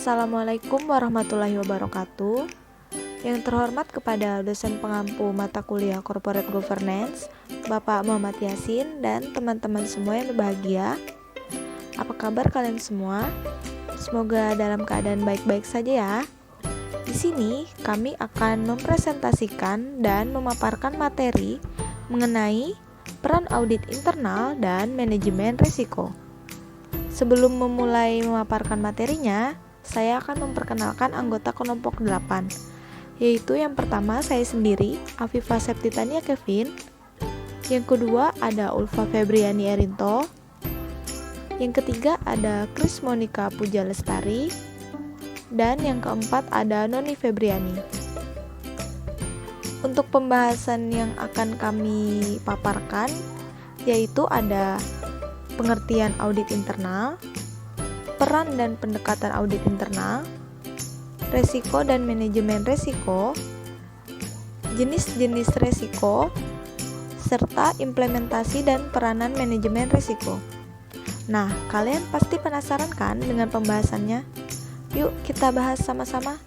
Assalamualaikum warahmatullahi wabarakatuh. Yang terhormat kepada dosen pengampu mata kuliah Corporate Governance, Bapak Muhammad Yasin, dan teman-teman semua yang berbahagia. Apa kabar kalian semua? Semoga dalam keadaan baik-baik saja ya. Di sini kami akan mempresentasikan dan memaparkan materi mengenai peran audit internal dan manajemen risiko. Sebelum memulai memaparkan materinya, saya akan memperkenalkan anggota kelompok 8, yaitu yang pertama saya sendiri, Afifah Septitania Kevin. Yang kedua ada Ulfa Febriani Erinto. Yang ketiga ada Kris Monica Puja Lestari. Dan yang keempat ada Noni Febriani. Untuk pembahasan yang akan kami paparkan, yaitu ada pengertian audit internal, peran dan pendekatan audit internal, resiko dan manajemen resiko, jenis-jenis resiko, serta implementasi dan peranan manajemen resiko. Nah, kalian pasti penasaran kan dengan pembahasannya? Yuk kita bahas sama-sama.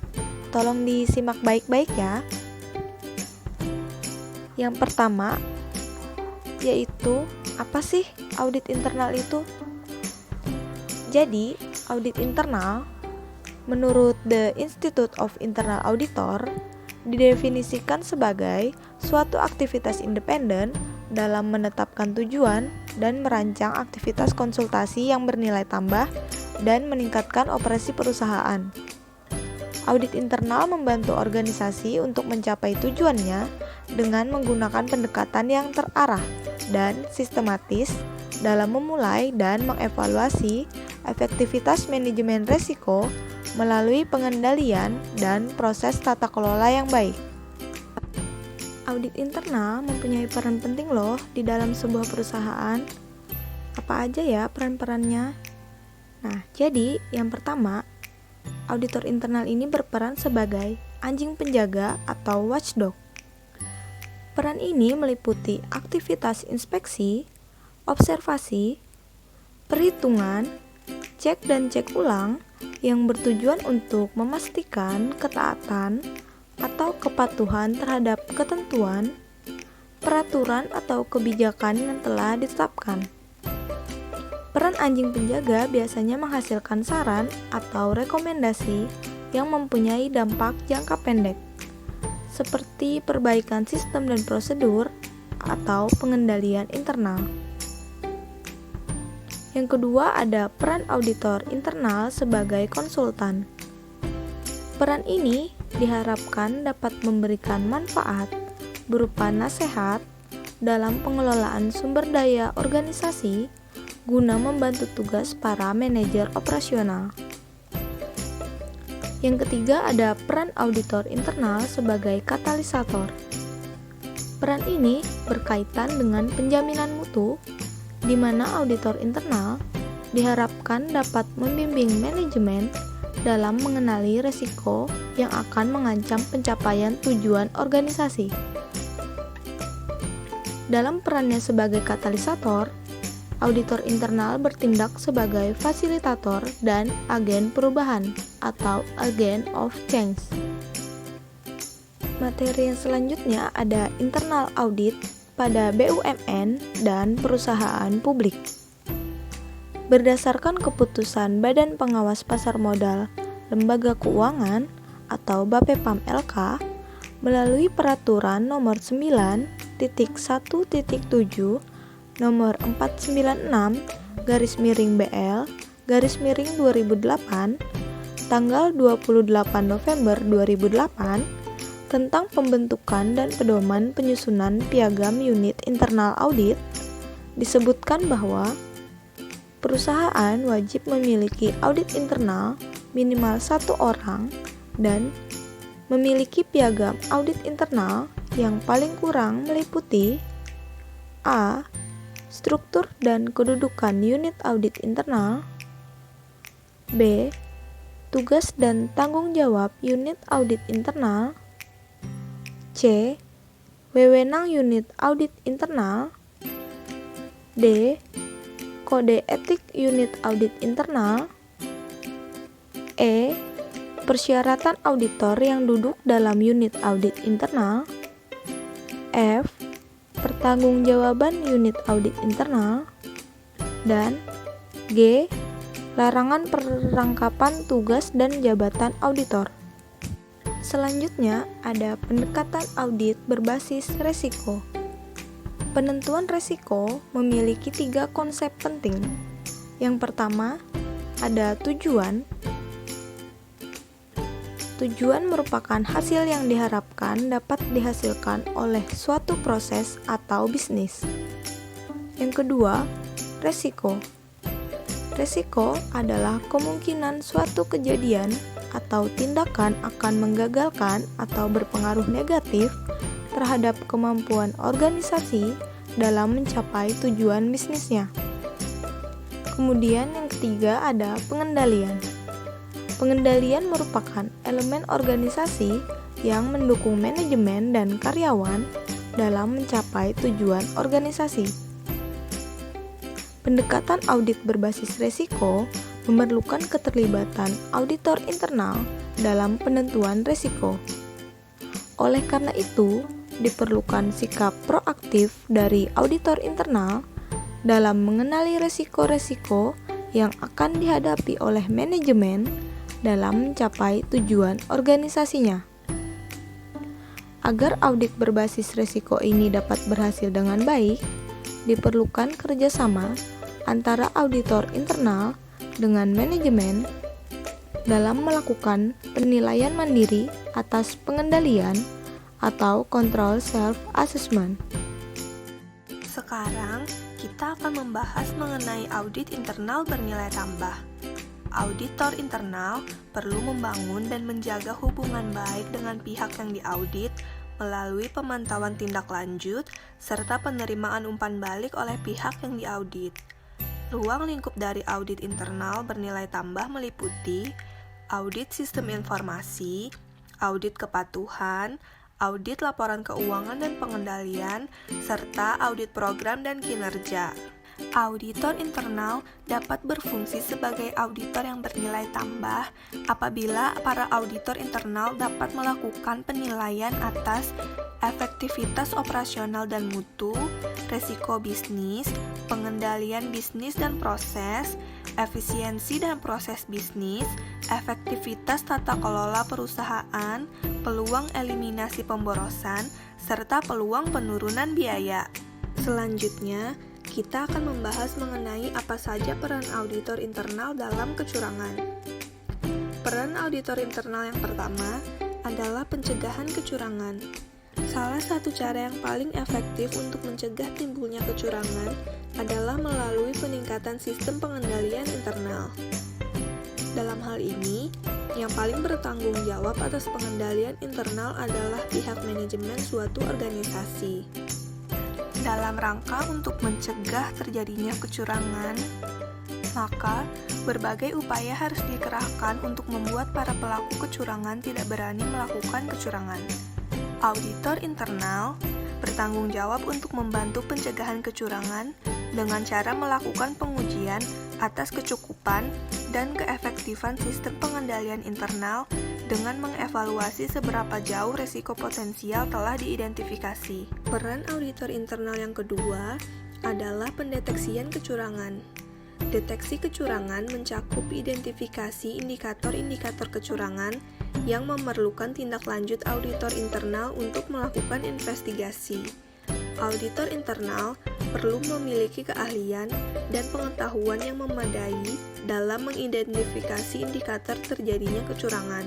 Tolong disimak baik-baik ya. Yang pertama, yaitu apa sih audit internal itu? Jadi, audit internal menurut The Institute of Internal Auditor didefinisikan sebagai suatu aktivitas independen dalam menetapkan tujuan dan merancang aktivitas konsultasi yang bernilai tambah dan meningkatkan operasi perusahaan. Audit internal membantu organisasi untuk mencapai tujuannya dengan menggunakan pendekatan yang terarah dan sistematis dalam memulai dan mengevaluasi efektivitas manajemen risiko melalui pengendalian dan proses tata kelola yang baik. Audit internal mempunyai peran penting loh di dalam sebuah perusahaan. Apa aja ya peran-perannya? Nah, jadi yang pertama, auditor internal ini berperan sebagai anjing penjaga atau watchdog. Peran ini meliputi aktivitas inspeksi, observasi, perhitungan, cek dan cek ulang yang bertujuan untuk memastikan ketaatan atau kepatuhan terhadap ketentuan, peraturan atau kebijakan yang telah ditetapkan. Peran anjing penjaga biasanya menghasilkan saran atau rekomendasi yang mempunyai dampak jangka pendek, seperti perbaikan sistem dan prosedur atau pengendalian internal. Yang kedua ada peran auditor internal sebagai konsultan. Peran ini diharapkan dapat memberikan manfaat berupa nasihat dalam pengelolaan sumber daya organisasi guna membantu tugas para manajer operasional. Yang ketiga ada peran auditor internal sebagai katalisator. Peran ini berkaitan dengan penjaminan mutu, di mana auditor internal diharapkan dapat membimbing manajemen dalam mengenali risiko yang akan mengancam pencapaian tujuan organisasi. Dalam perannya sebagai katalisator, auditor internal bertindak sebagai fasilitator dan agen perubahan atau agent of change. Materi yang selanjutnya ada internal audit pada BUMN dan perusahaan publik. Berdasarkan keputusan Badan Pengawas Pasar Modal Lembaga Keuangan atau BAPEPAM LK melalui Peraturan Nomor 9.1.7 Nomor 496/BL/2008 tanggal 28 November 2008 tentang pembentukan dan pedoman penyusunan piagam unit internal audit, disebutkan bahwa perusahaan wajib memiliki audit internal minimal 1 orang dan memiliki piagam audit internal yang paling kurang meliputi A. Struktur dan kedudukan unit audit internal, B. Tugas dan tanggung jawab unit audit internal, C. Wewenang unit audit internal, D. Kode etik unit audit internal, E. Persyaratan auditor yang duduk dalam unit audit internal. F. Pertanggungjawaban unit audit internal. Dan G. Larangan perangkapan tugas dan jabatan auditor. Selanjutnya ada pendekatan audit berbasis resiko. Penentuan resiko memiliki 3 konsep penting. Yang pertama, ada tujuan. Tujuan merupakan hasil yang diharapkan dapat dihasilkan oleh suatu proses atau bisnis. Yang kedua, resiko. Resiko adalah kemungkinan suatu kejadian atau tindakan akan menggagalkan atau berpengaruh negatif terhadap kemampuan organisasi dalam mencapai tujuan bisnisnya. Kemudian yang ketiga ada pengendalian. Pengendalian merupakan elemen organisasi yang mendukung manajemen dan karyawan dalam mencapai tujuan organisasi. Pendekatan audit berbasis resiko memerlukan keterlibatan auditor internal dalam penentuan resiko. Oleh karena itu, diperlukan sikap proaktif dari auditor internal dalam mengenali resiko-resiko yang akan dihadapi oleh manajemen dalam mencapai tujuan organisasinya. Agar audit berbasis resiko ini dapat berhasil dengan baik, diperlukan kerjasama antara auditor internal dengan manajemen dalam melakukan penilaian mandiri atas pengendalian atau control self-assessment. Sekarang, kita akan membahas mengenai audit internal bernilai tambah. Auditor internal perlu membangun dan menjaga hubungan baik dengan pihak yang diaudit melalui pemantauan tindak lanjut serta penerimaan umpan balik oleh pihak yang diaudit. Ruang lingkup dari audit internal bernilai tambah meliputi audit sistem informasi, audit kepatuhan, audit laporan keuangan dan pengendalian, serta audit program dan kinerja. Auditor internal dapat berfungsi sebagai auditor yang bernilai tambah apabila para auditor internal dapat melakukan penilaian atas efektivitas operasional dan mutu, resiko bisnis, pengendalian bisnis dan proses, efisiensi dan proses bisnis, efektivitas tata kelola perusahaan, peluang eliminasi pemborosan, serta peluang penurunan biaya. Selanjutnya, kita akan membahas mengenai apa saja peran auditor internal dalam kecurangan. Peran auditor internal yang pertama adalah pencegahan kecurangan. Salah satu cara yang paling efektif untuk mencegah timbulnya kecurangan adalah melalui peningkatan sistem pengendalian internal. Dalam hal ini, yang paling bertanggung jawab atas pengendalian internal adalah pihak manajemen suatu organisasi. Dalam rangka untuk mencegah terjadinya kecurangan, maka berbagai upaya harus dikerahkan untuk membuat para pelaku kecurangan tidak berani melakukan kecurangan. Auditor internal bertanggung jawab untuk membantu pencegahan kecurangan dengan cara melakukan pengujian atas kecukupan dan keefektifan sistem pengendalian internal dengan mengevaluasi seberapa jauh risiko potensial telah diidentifikasi. Peran auditor internal yang kedua adalah pendeteksian kecurangan. Deteksi kecurangan mencakup identifikasi indikator-indikator kecurangan yang memerlukan tindak lanjut auditor internal untuk melakukan investigasi. Auditor internal perlu memiliki keahlian dan pengetahuan yang memadai dalam mengidentifikasi indikator terjadinya kecurangan.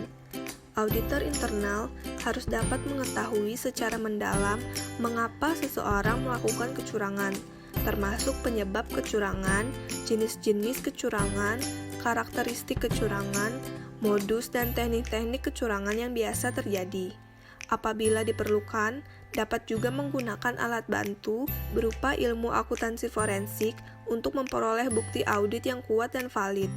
Auditor internal harus dapat mengetahui secara mendalam mengapa seseorang melakukan kecurangan, termasuk penyebab kecurangan, jenis-jenis kecurangan, karakteristik kecurangan, modus dan teknik-teknik kecurangan yang biasa terjadi. Apabila diperlukan, dapat juga menggunakan alat bantu berupa ilmu akuntansi forensik untuk memperoleh bukti audit yang kuat dan valid.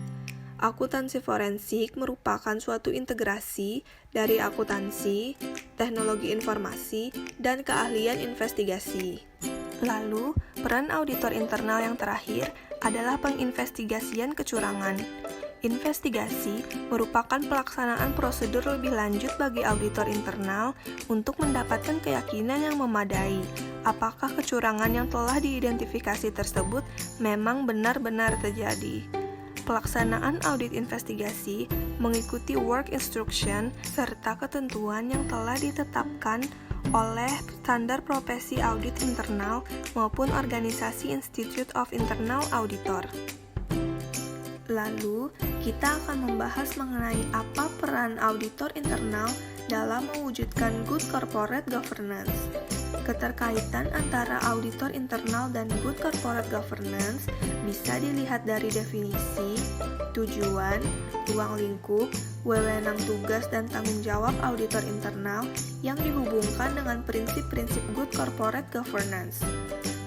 Akuntansi forensik merupakan suatu integrasi dari akuntansi, teknologi informasi, dan keahlian investigasi. Lalu, peran auditor internal yang terakhir adalah penginvestigasian kecurangan. Investigasi merupakan pelaksanaan prosedur lebih lanjut bagi auditor internal untuk mendapatkan keyakinan yang memadai apakah kecurangan yang telah diidentifikasi tersebut memang benar-benar terjadi. Pelaksanaan audit investigasi mengikuti work instruction serta ketentuan yang telah ditetapkan oleh standar profesi audit internal maupun organisasi Institute of Internal Auditor. Lalu, kita akan membahas mengenai apa peran auditor internal dalam mewujudkan good corporate governance. Keterkaitan antara auditor internal dan good corporate governance bisa dilihat dari definisi, tujuan, ruang lingkup, wewenang tugas dan tanggung jawab auditor internal yang dihubungkan dengan prinsip-prinsip good corporate governance.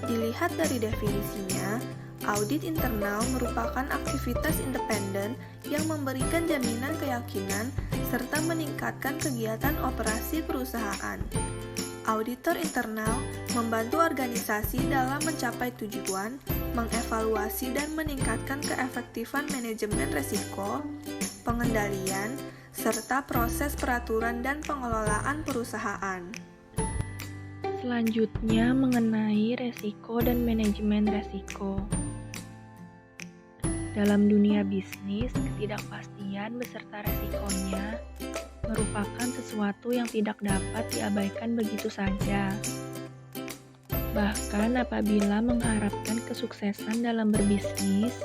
Dilihat dari definisinya, audit internal merupakan aktivitas independen yang memberikan jaminan keyakinan serta meningkatkan kegiatan operasi perusahaan. Auditor internal membantu organisasi dalam mencapai tujuan, mengevaluasi dan meningkatkan keefektifan manajemen risiko, pengendalian, serta proses peraturan dan pengelolaan perusahaan. Selanjutnya mengenai resiko dan manajemen resiko. Dalam dunia bisnis, ketidakpastian beserta resikonya merupakan sesuatu yang tidak dapat diabaikan begitu saja. Bahkan apabila mengharapkan kesuksesan dalam berbisnis,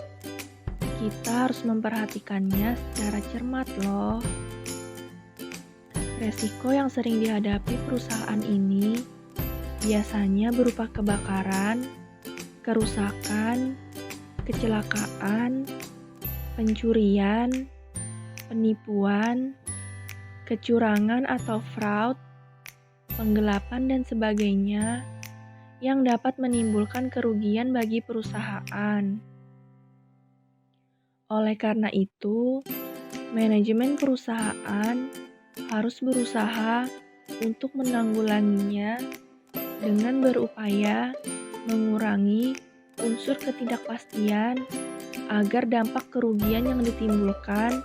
kita harus memperhatikannya secara cermat loh. Resiko yang sering dihadapi perusahaan ini biasanya berupa kebakaran, kerusakan, kecelakaan, pencurian, penipuan, kecurangan atau fraud, penggelapan dan sebagainya yang dapat menimbulkan kerugian bagi perusahaan. Oleh karena itu, manajemen perusahaan harus berusaha untuk menanggulanginya dengan berupaya mengurangi unsur ketidakpastian agar dampak kerugian yang ditimbulkan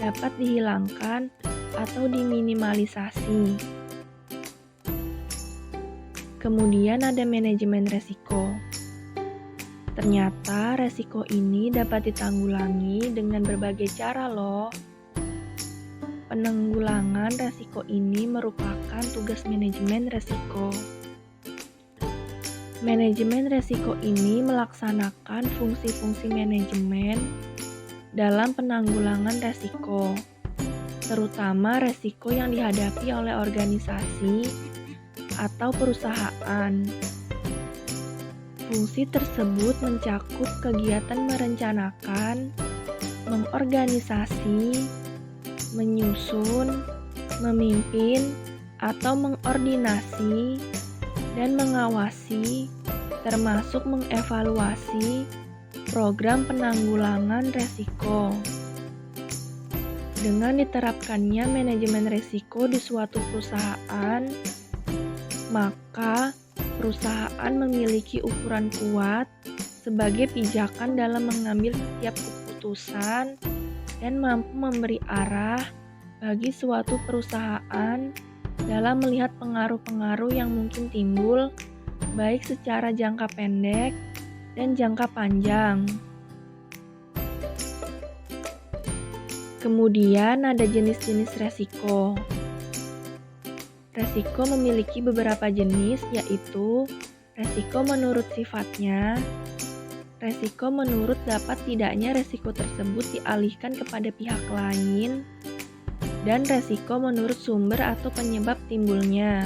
dapat dihilangkan atau diminimalisasi. Kemudian ada manajemen resiko. Ternyata resiko ini dapat ditanggulangi dengan berbagai cara loh. Penanggulangan resiko ini merupakan tugas manajemen resiko. Manajemen resiko ini melaksanakan fungsi-fungsi manajemen dalam penanggulangan resiko, terutama resiko yang dihadapi oleh organisasi atau perusahaan. Fungsi tersebut mencakup kegiatan merencanakan, mengorganisasi, menyusun, memimpin, atau mengordinasi, dan mengawasi, termasuk mengevaluasi program penanggulangan resiko. Dengan diterapkannya manajemen risiko di suatu perusahaan, maka perusahaan memiliki ukuran kuat sebagai pijakan dalam mengambil setiap keputusan dan mampu memberi arah bagi suatu perusahaan dalam melihat pengaruh-pengaruh yang mungkin timbul, baik secara jangka pendek dan jangka panjang. Kemudian ada jenis-jenis resiko. Resiko memiliki beberapa jenis, yaitu resiko menurut sifatnya, resiko menurut dapat tidaknya resiko tersebut dialihkan kepada pihak lain, dan resiko menurut sumber atau penyebab timbulnya.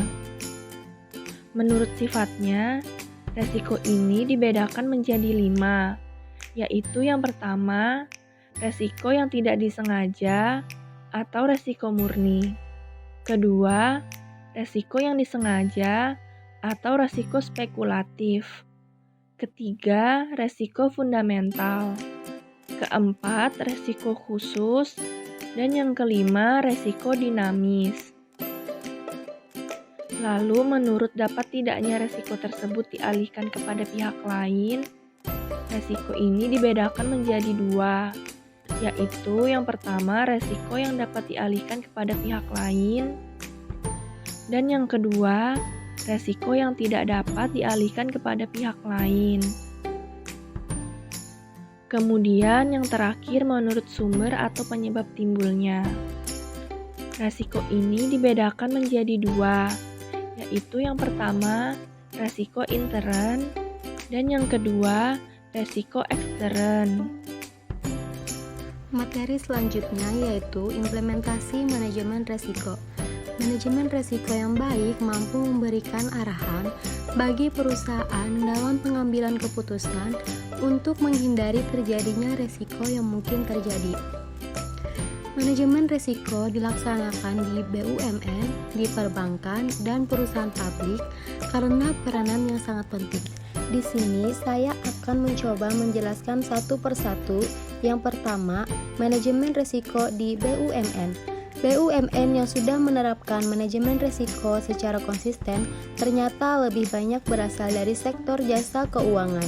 Menurut sifatnya, resiko ini dibedakan menjadi 5, yaitu yang pertama, resiko yang tidak disengaja atau resiko murni. Kedua, resiko yang disengaja atau resiko spekulatif. Ketiga, resiko fundamental. Keempat, resiko khusus. Dan yang kelima, resiko dinamis. Lalu, menurut dapat tidaknya resiko tersebut dialihkan kepada pihak lain, resiko ini dibedakan menjadi 2, yaitu yang pertama resiko yang dapat dialihkan kepada pihak lain, dan yang kedua resiko yang tidak dapat dialihkan kepada pihak lain. Kemudian yang terakhir menurut sumber atau penyebab timbulnya. Resiko ini dibedakan menjadi dua, yaitu yang pertama resiko intern dan yang kedua resiko ekstern. Materi selanjutnya yaitu implementasi manajemen resiko. Manajemen resiko yang baik mampu memberikan arahan bagi perusahaan dalam pengambilan keputusan untuk menghindari terjadinya resiko yang mungkin terjadi. Manajemen resiko dilaksanakan di BUMN, di perbankan, dan perusahaan publik karena peranan yang sangat penting. Di sini saya akan mencoba menjelaskan satu persatu. Yang pertama, manajemen resiko di BUMN. BUMN yang sudah menerapkan manajemen risiko secara konsisten ternyata lebih banyak berasal dari sektor jasa keuangan.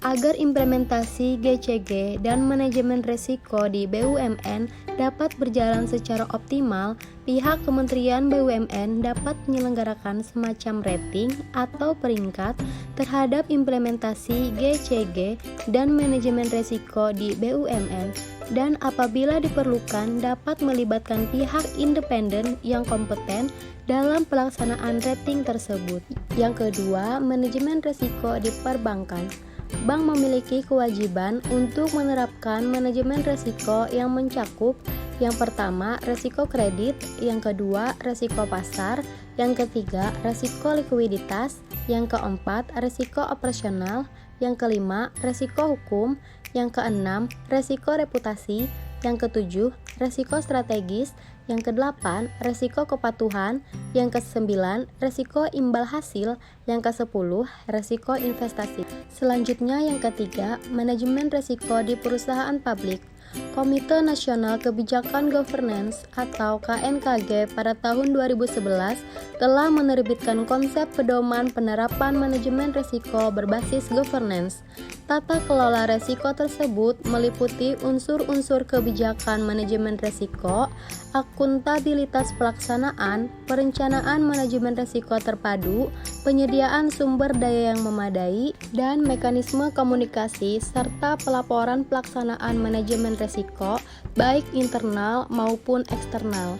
Agar implementasi GCG dan manajemen risiko di BUMN dapat berjalan secara optimal, pihak Kementerian BUMN dapat menyelenggarakan semacam rating atau peringkat terhadap implementasi GCG dan manajemen risiko di BUMN, dan apabila diperlukan dapat melibatkan pihak independen yang kompeten dalam pelaksanaan rating tersebut. Yang kedua, manajemen risiko di perbankan. Bank memiliki kewajiban untuk menerapkan manajemen risiko yang mencakup yang pertama, risiko kredit, yang kedua, risiko pasar, yang ketiga, risiko likuiditas, yang keempat, risiko operasional, yang kelima, risiko hukum, yang keenam, risiko reputasi, yang ketujuh, risiko strategis, yang kedelapan, risiko kepatuhan, yang kesembilan, risiko imbal hasil, yang kesepuluh, risiko investasi. Selanjutnya yang ketiga, manajemen risiko di perusahaan publik. Komite Nasional Kebijakan Governance atau KNKG pada tahun 2011 telah menerbitkan konsep pedoman penerapan manajemen risiko berbasis governance. Tata kelola risiko tersebut meliputi unsur-unsur kebijakan manajemen risiko, akuntabilitas pelaksanaan, perencanaan manajemen risiko terpadu, penyediaan sumber daya yang memadai, dan mekanisme komunikasi serta pelaporan pelaksanaan manajemen risiko baik internal maupun eksternal.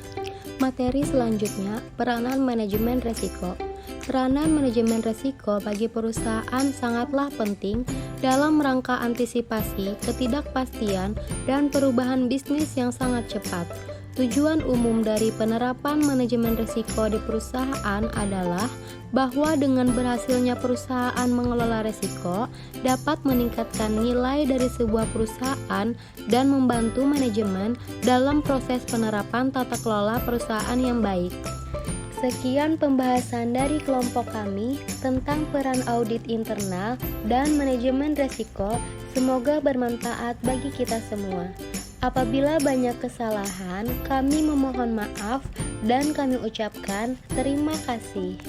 Materi selanjutnya, peranan manajemen risiko. Peranan manajemen risiko bagi perusahaan sangatlah penting dalam rangka antisipasi ketidakpastian dan perubahan bisnis yang sangat cepat. Tujuan umum dari penerapan manajemen risiko di perusahaan adalah bahwa dengan berhasilnya perusahaan mengelola risiko dapat meningkatkan nilai dari sebuah perusahaan dan membantu manajemen dalam proses penerapan tata kelola perusahaan yang baik. Sekian pembahasan dari kelompok kami tentang peran audit internal dan manajemen risiko. Semoga bermanfaat bagi kita semua. Apabila banyak kesalahan, kami memohon maaf dan kami ucapkan terima kasih.